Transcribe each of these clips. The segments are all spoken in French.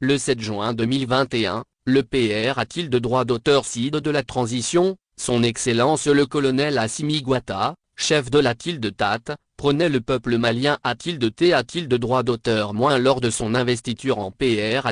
Le 7 juin 2021, le PR a-t-il de droit d'auteur CID de la transition? Son Excellence le colonel Assimi Goïta, chef de la TAT, prônait le peuple malien a-t-il de droit d'auteur lors de son investiture en PR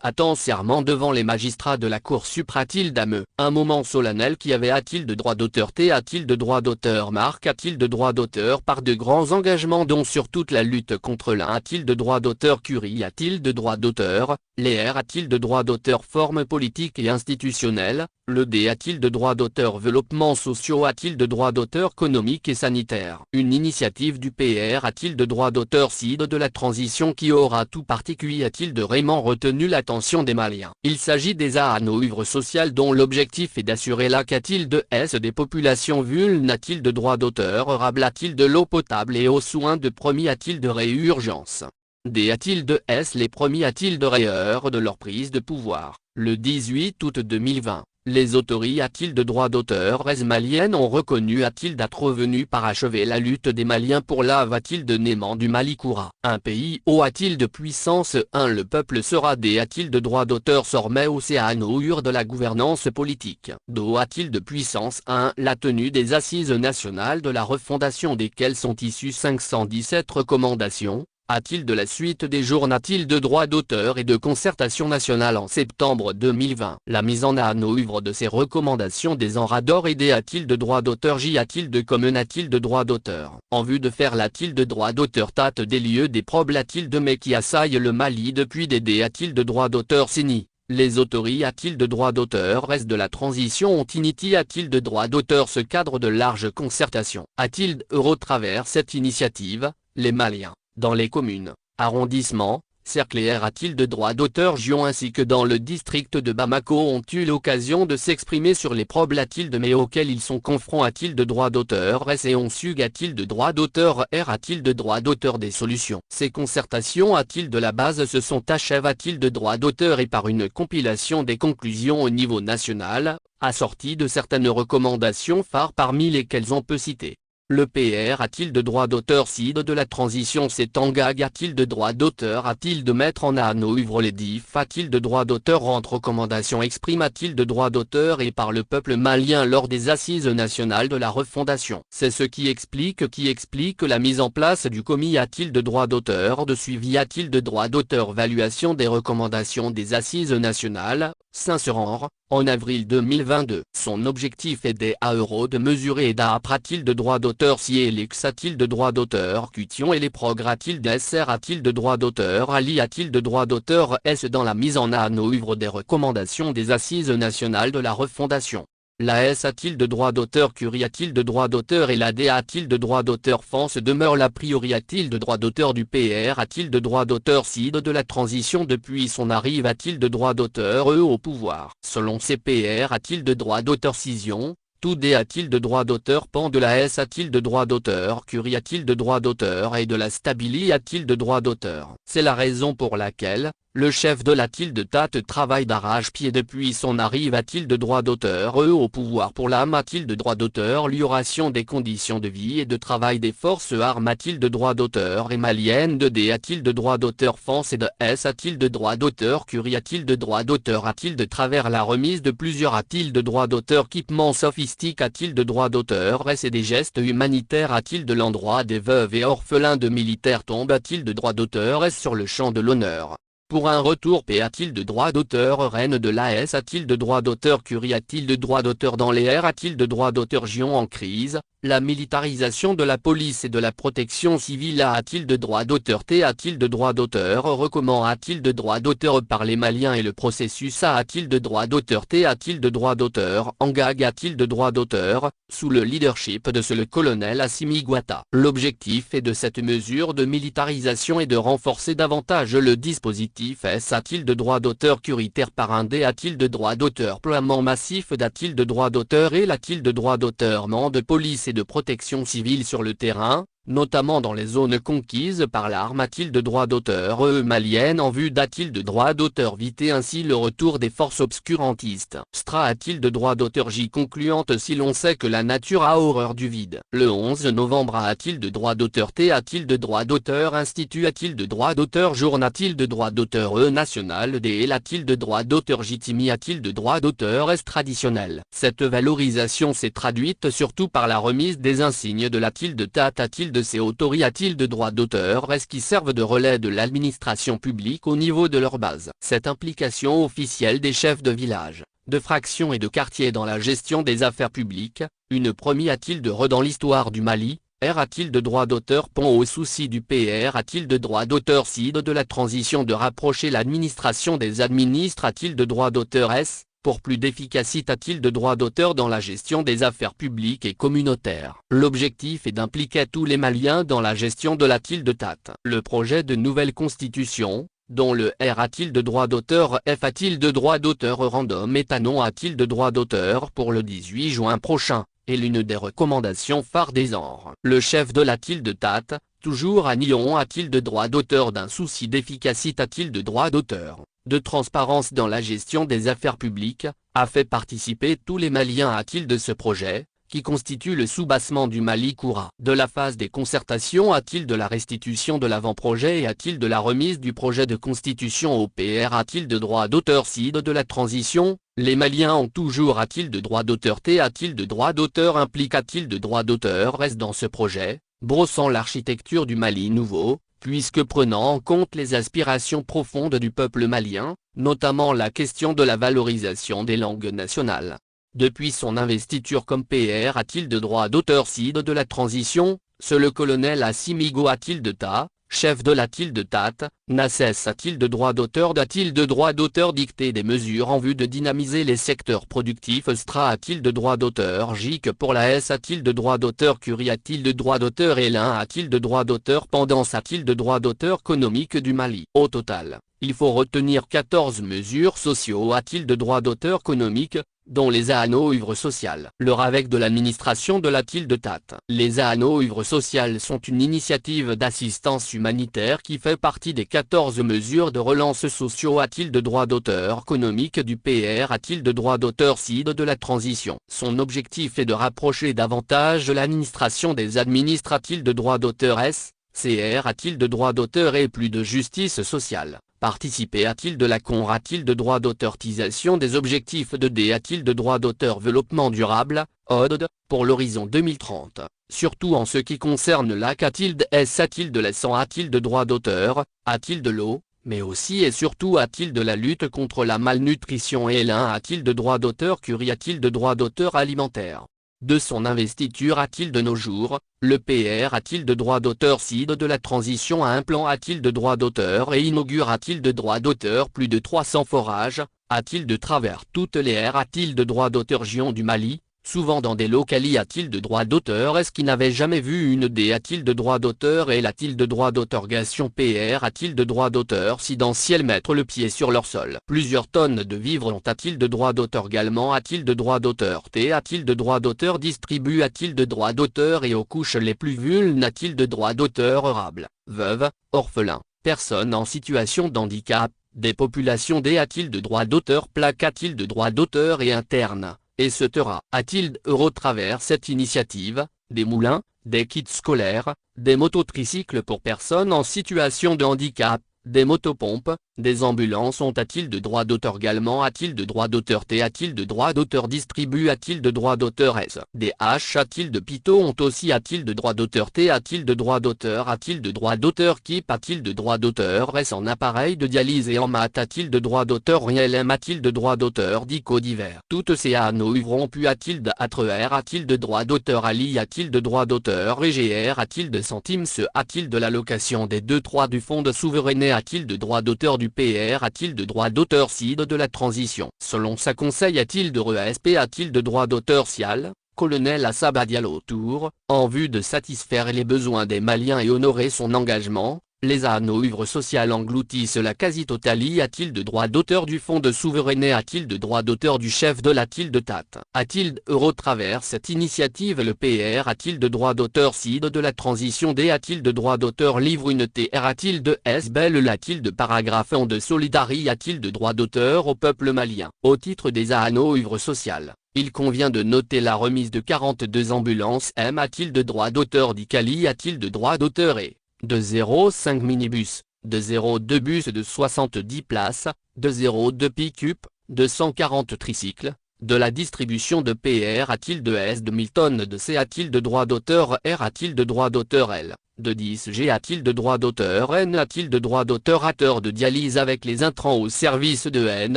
attend serment devant les magistrats de la Cour suprême un moment solennel qui avait a-t-il de droit d'auteur de droit d'auteur marque a-t-il de droit d'auteur par de grands engagements dont sur toute la lutte contre l'un a-t-il de droit d'auteur Curie a-t-il de droit d'auteur, les R a-t-il de droit d'auteur forme politique et institutionnelle, le D a-t-il de droit d'auteur développement sociaux a-t-il de droit d'auteur économique et sanitaire. Une initiative du PR a-t-il de droit d'auteur CID de la transition qui aura tout particulier a-t-il de vraiment retenu l'attention des Maliens. Il s'agit des œuvres sociales dont l'objectif est d'assurer la qu'a-t-il de S des populations vulnérables de droit d'auteur a-t-il de l'eau potable et aux soins de premier a-t-il de réurgence. D a-t-il de S les premiers a-t-il de rayeurs de leur prise de pouvoir. Le 18 août 2020. Les autorités a-t-il de droit d'auteur maliennes ont reconnu a-t-il d'être revenus parachever la lutte des Maliens pour la a-t-il de Néman du Malikoura. Un pays où a-t-il de puissance 1 le peuple sera des a-t-il de droit d'auteur sormait océanour de la gouvernance politique. Do a-t-il de puissance 1 la tenue des assises nationales de la refondation desquelles sont issues 517 recommandations. A-t-il de la suite des jours n'a-t-il de droit d'auteur et de concertation nationale en septembre 2020. La mise en œuvre de ces recommandations des enradors et des a-t-il de droit d'auteur J a-t-il de commun a-t-il de droit d'auteur. En vue de faire l'a-t-il de droit d'auteur tat des lieux des problèmes a-t-il de mais qui assaillent le Mali depuis des D a-t-il de droit d'auteur CENI. Les autorités a-t-il de droit d'auteur reste de la transition ont initié a-t-il de droit d'auteur ce cadre de large concertation. A-t-il travers cette initiative, les Maliens dans les communes, arrondissements, cercles et a-t-il de droit d'auteur Gion ainsi que dans le district de Bamako ont eu l'occasion de s'exprimer sur les problèmes a-t-il de mais auxquels ils sont confrontés a-t-il de droit d'auteur S et ont su a-t-il de droit d'auteur R a-t-il de droit d'auteur des solutions. Ces concertations a-t-il de la base se sont achèvent a-t-il de droit d'auteur et par une compilation des conclusions au niveau national, assorties de certaines recommandations phares parmi lesquelles on peut citer. Le PR a-t-il de droit d'auteur CID de la transition s'est engagé a-t-il de droit d'auteur a-t-il de mettre en œuvre les DIF a-t-il de droit d'auteur entre recommandations exprime a-t-il de droit d'auteur et par le peuple malien lors des assises nationales de la refondation. C'est ce qui explique la mise en place du comité a-t-il de droit d'auteur de suivi a-t-il de droit d'auteur évaluation des recommandations des assises nationales, Saint-Cyran, en avril 2022. Son objectif est de mesurer et a-t-il de droit d'auteur si Elix a-t-il de droit d'auteur Cution et les progrès a-t-il de SR a-t-il de droit d'auteur Ali a-t-il de droit d'auteur S dans la mise en œuvre des recommandations des assises nationales de la refondation. La S a-t-il de droit d'auteur Curie a-t-il de droit d'auteur et la D a-t-il de droit d'auteur France demeure la priori a-t-il de droit d'auteur du PR a-t-il de droit d'auteur CID de la transition depuis son arrive a-t-il de droit d'auteur au pouvoir. Selon ces PR a-t-il de droit d'auteur Cision, tout D a-t-il de droit d'auteur Pan de la S a-t-il de droit d'auteur Curie a-t-il de droit d'auteur et de la Stabili a-t-il de droit d'auteur. C'est la raison pour laquelle, le chef de la TAT travaille d'arrache-pied depuis son arrive a-t-il de droit d'auteur au pouvoir pour l'âme a-t-il de droit d'auteur l'amélioration des conditions de vie et de travail des forces armées a-t-il de droit d'auteur et malienne de D a-t-il de droit d'auteur France et de S a-t-il de droit d'auteur Curie a-t-il de droit d'auteur a-t-il de travers la remise de plusieurs a-t-il de droit d'auteur équipement sophistique a-t-il de droit d'auteur S et des gestes humanitaires a-t-il de l'endroit des veuves et orphelins de militaires tombent a-t-il de droit d'auteur S sur le champ de l'honneur. Pour un retour P a-t-il de droit d'auteur Reine de l'AS a-t-il de droit d'auteur Curie a-t-il de droit d'auteur dans les R a-t-il de droit d'auteur Gion en crise, la militarisation de la police et de la protection civile a-t-il de droit d'auteur T a-t-il de droit d'auteur recommand a-t-il de droit d'auteur par les Maliens et le processus a-t-il de droit d'auteur T a-t-il de droit d'auteur Engag a-t-il de droit d'auteur, sous le leadership de le colonel Assimi Goïta. L'objectif est de cette mesure de militarisation et de renforcer davantage le dispositif S a-t-il de droit d'auteur curitaire par un D a-t-il de droit d'auteur pleinement massif d'a-t-il de droit d'auteur et l'a-t-il de droit d'auteur de police et de protection civile sur le terrain, notamment dans les zones conquises par l'arme a-t-il de droit d'auteur malienne en vue d'a-t-il de droit d'auteur éviter ainsi le retour des forces obscurantistes. Stra a-t-il de droit d'auteur J concluante si l'on sait que la nature a horreur du vide. Le 11 novembre a-t-il de droit d'auteur T a-t-il de droit d'auteur Institut a-t-il de droit d'auteur Journal a-t-il de droit d'auteur national D a-t-il de droit d'auteur Jitimi a-t-il de droit d'auteur S traditionnel. Cette valorisation s'est traduite surtout par la remise des insignes de la-t-il de TAT a-t-il de ces autori a-t-il de droit d'auteur S qui servent de relais de l'administration publique au niveau de leur base. Cette implication officielle des chefs de village, de fractions et de quartiers dans la gestion des affaires publiques, une première a-t-il de dans l'histoire du Mali, R a-t-il de droit d'auteur pont au souci du PR a-t-il de droit d'auteur CID de la transition de rapprocher l'administration des administres a-t-il de droit d'auteur S, pour plus d'efficacité a-t-il de droit d'auteur dans la gestion des affaires publiques et communautaires. L'objectif est d'impliquer tous les Maliens dans la gestion de la-t-il de TAT. Le projet de nouvelle constitution, dont le R a-t-il de droit d'auteur F a-t-il de droit d'auteur random et non a-t-il de droit d'auteur pour le 18 juin prochain, est l'une des recommandations phares des ANR. Le chef de la-t-il de TAT, toujours à Nyon a-t-il de droit d'auteur d'un souci d'efficacité a-t-il de droit d'auteur, de transparence dans la gestion des affaires publiques, a fait participer tous les Maliens a-t-il de ce projet, qui constitue le soubassement du Mali courant. De la phase des concertations a-t-il de la restitution de l'avant-projet et a-t-il de la remise du projet de constitution au PR a-t-il de droit d'auteur CID de la transition, les Maliens ont toujours a-t-il de droit d'auteur T a-t-il de droit d'auteur implique a-t-il de droit d'auteur reste dans ce projet, brossant l'architecture du Mali nouveau, puisque prenant en compte les aspirations profondes du peuple malien, notamment la question de la valorisation des langues nationales. Depuis son investiture comme PR a-t-il de droit d'auteur CID de la transition, le colonel Assimigo a-t-il de TA, chef de la-t-il de TAT, Nassès a-t-il de droit d'auteur a-t-il de droit d'auteur dicter des mesures en vue de dynamiser les secteurs productifs Stra a-t-il de droit d'auteur JIC pour la S a-t-il de droit d'auteur Curie a-t-il de droit d'auteur Elin a-t-il de droit d'auteur Pendance a-t-il de droit d'auteur économique du Mali. Au total, il faut retenir 14 mesures sociaux a-t-il de droit d'auteur économique, dont les ANO œuvres sociales. Le RAVEC de l'administration de la-t-il de TAT. Les ANO œuvres sociales sont une initiative d'assistance humanitaire qui fait partie des 14 mesures de relance sociaux a-t-il de droit d'auteur économique du PR a-t-il de droit d'auteur CID de la transition. Son objectif est de rapprocher davantage l'administration des administres a-t-il de droit d'auteur S, CR a-t-il de droit d'auteur et plus de justice sociale. Participer a-t-il de la CONR a-t-il de droit d'auteurisation des objectifs de D a-t-il de droit d'auteur développement durable, ODD, pour l'horizon 2030, surtout en ce qui concerne la a-t-il de S a-t-il de la sang a-t-il de droit d'auteur, a-t-il de l'eau, mais aussi et surtout a-t-il de la lutte contre la malnutrition et l'un a-t-il de droit d'auteur Curie a-t-il de droit d'auteur alimentaire. De son investiture a-t-il de nos jours, le PR a-t-il de droit d'auteur CID de la transition à un plan a-t-il de droit d'auteur et inaugure a-t-il de droit d'auteur plus de 300 forages, a-t-il de travers toutes les R a-t-il de droit d'auteur région du Mali, souvent dans des localités a-t-il de droit d'auteur est-ce qu'il n'avait jamais vu une D a-t-il de droit d'auteur et a-t-il de droit d'autorisation PR a-t-il de droit d'auteur si dans ciel mettre le pied sur leur sol. Plusieurs tonnes de vivres ont a-t-il de droit d'auteur également a-t-il de droit d'auteur T a-t-il de droit d'auteur distribue a-t-il de droit d'auteur et aux couches les plus vulnérables a-t-il de droit d'auteur honorable, veuves, orphelins, personnes en situation de handicap, des populations D a-t-il de droit d'auteur plaque a-t-il de droit d'auteur et interne. Et se tera. A-t-il d'euros travers cette initiative, des moulins, des kits scolaires, des mototricycles pour personnes en situation de handicap, des motopompes, des ambulances ont a-t-il de droit d'auteur également a-t-il de droit d'auteur T a-t-il de droit d'auteur distribue a-t-il de droit d'auteur S. Des H a-t-il de Pito ont aussi a-t-il de droit d'auteur T a-t-il de droit d'auteur a-t-il de droit d'auteur Kip a-t-il de droit d'auteur S en appareil de dialyse et en maths a-t-il de droit d'auteur RLM a-t-il de droit d'auteur Dico divers. Toutes ces ANO ouvront pu a-t-il de ATRER a-t-il de droit d'auteur Ali a-t-il de droit d'auteur EGR a-t-il de centimes ce a-t-il de l'allocation des 2-3 du fonds de souveraineté a-t-il de droit d'auteur du PR a-t-il de droit d'auteur CID de la transition. Selon sa conseil a-t-il de RESP a-t-il de droit d'auteur SIAL, colonel Assaba Diallo Tour, en vue de satisfaire les besoins des Maliens et honorer son engagement, Les ANO-œuvres sociales engloutissent la quasi-totalité a-t-il de droit d'auteur du fonds de souveraineté a-t-il de droit d'auteur du chef de la de TAT a-t-il euro travers cette initiative le PR a-t-il de droit d'auteur CID de la transition D a-t-il de droit d'auteur livre une TR a-t-il de SBL a-t-il de paragraphe en de solidarité a-t-il de droit d'auteur au peuple malien. Au titre des ANO-œuvres sociales, il convient de noter la remise de 42 ambulances M a-t-il de droit d'auteur d'Icali a-t-il de droit d'auteur et de 0,5 minibus, de 0,2 bus de 70 places, de 0,2 pick-up, de 140 tricycles, de la distribution de PR a-t-il de S de 1000 tonnes de C a-t-il de droit d'auteur R a-t-il de droit d'auteur L, de 10 G a-t-il de droit d'auteur N a-t-il de droit d'auteur acteur de dialyse avec les intrants au service de N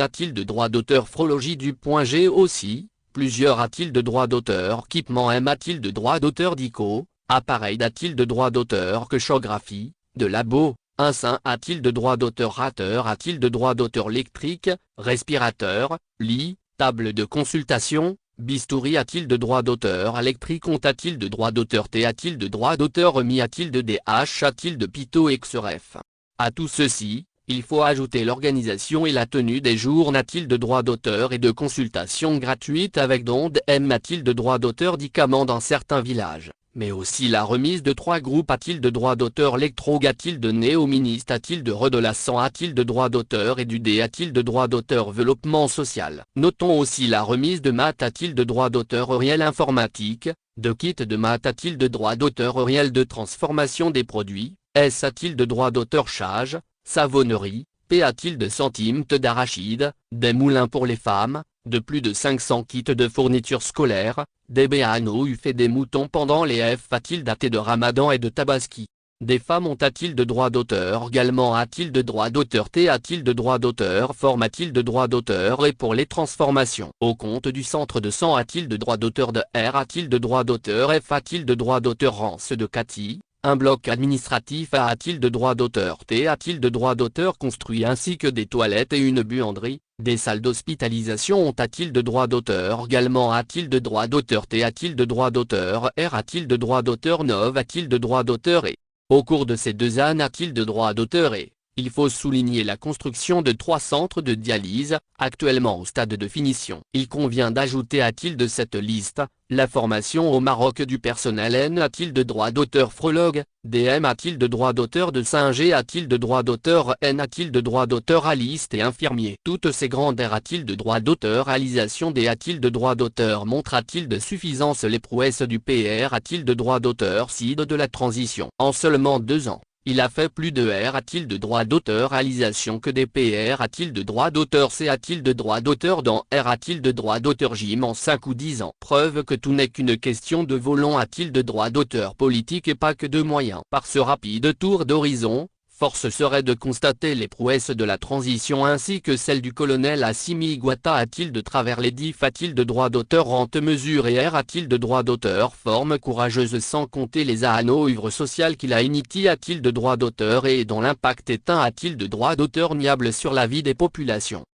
a-t-il de droit d'auteur phrologie du point G aussi, plusieurs a-t-il de droit d'auteur équipement M a-t-il de droit d'auteur d'ICO, appareil a-t-il de droit d'auteur quechographie, de labo, un sein a-t-il de droit d'auteur rateur a-t-il de droit d'auteur électrique, respirateur, lit, table de consultation, bistouri a-t-il de droit d'auteur électrique a-t-il de droit d'auteur T a-t-il de droit d'auteur remis a-t-il de DH a-t-il de Pito XRF. À tout ceci, il faut ajouter l'organisation et la tenue des jours a-t-il de droit d'auteur et de consultation gratuite avec don de M a-t-il de droit d'auteur d'ICAMAN dans certains villages. Mais aussi la remise de 3 groupes a-t-il de droit d'auteur Lectrog a-t-il de néo-ministre a-t-il de redolassant a-t-il de droit d'auteur et du D a-t-il de droit d'auteur développement social. Notons aussi la remise de maths a-t-il de droit d'auteur réel informatique, de kit de maths a-t-il de droit d'auteur réel de transformation des produits, S a-t-il de droit d'auteur chage, savonnerie, P a-t-il de centimes d'arachide, des moulins pour les femmes, de plus de 500 kits de fournitures scolaires, des BANO fait des moutons pendant les F a-t-il daté de Ramadan et de Tabaski. Des femmes ont a-t-il de droit d'auteur également a-t-il de droit d'auteur T a-t-il de droit d'auteur forme a-t-il de droit d'auteur et pour les transformations au compte du centre de sang a-t-il de droit d'auteur de R a-t-il de droit d'auteur F a-t-il de droit d'auteur Rance de Cathy. Un bloc administratif a-t-il de droit d'auteur T a-t-il de droit d'auteur construit ainsi que des toilettes et une buanderie, des salles d'hospitalisation ont a-t-il de droit d'auteur également a-t-il de droit d'auteur T a-t-il de droit d'auteur R a-t-il de droit d'auteur Nov a-t-il de droit d'auteur et, au cours de ces 2 ans a-t-il de droit d'auteur et, il faut souligner la construction de 3 centres de dialyse, actuellement au stade de finition. Il convient d'ajouter a-t-il de cette liste, la formation au Maroc du personnel N a-t-il de droit d'auteur Frologue, DM a-t-il de droit d'auteur de Saint-G a-t-il de droit d'auteur N a-t-il de droit d'auteur aliste et infirmier. Toutes ces grandes R a-t-il de droit d'auteur réalisation D a-t-il de droit d'auteur montre a-t-il de suffisance les prouesses du PR a-t-il de droit d'auteur CID de la transition. En seulement 2 ans. Il a fait plus de R a-t-il de droit d'auteur réalisation que des PR a-t-il de droit d'auteur C a-t-il de droit d'auteur dans R a-t-il de droit d'auteur JIM en 5 ou 10 ans. Preuve que tout n'est qu'une question de volant a-t-il de droit d'auteur politique et pas que de moyens. Par ce rapide tour d'horizon, force serait de constater les prouesses de la transition ainsi que celles du colonel Assimi Goïta a-t-il de travers les DIF a-t-il de droit d'auteur rente mesure et R a-t-il de droit d'auteur forme courageuse sans compter les ANO-œuvres sociales qu'il a initiées a-t-il de droit d'auteur et dont l'impact éteint a-t-il de droit d'auteur niable sur la vie des populations.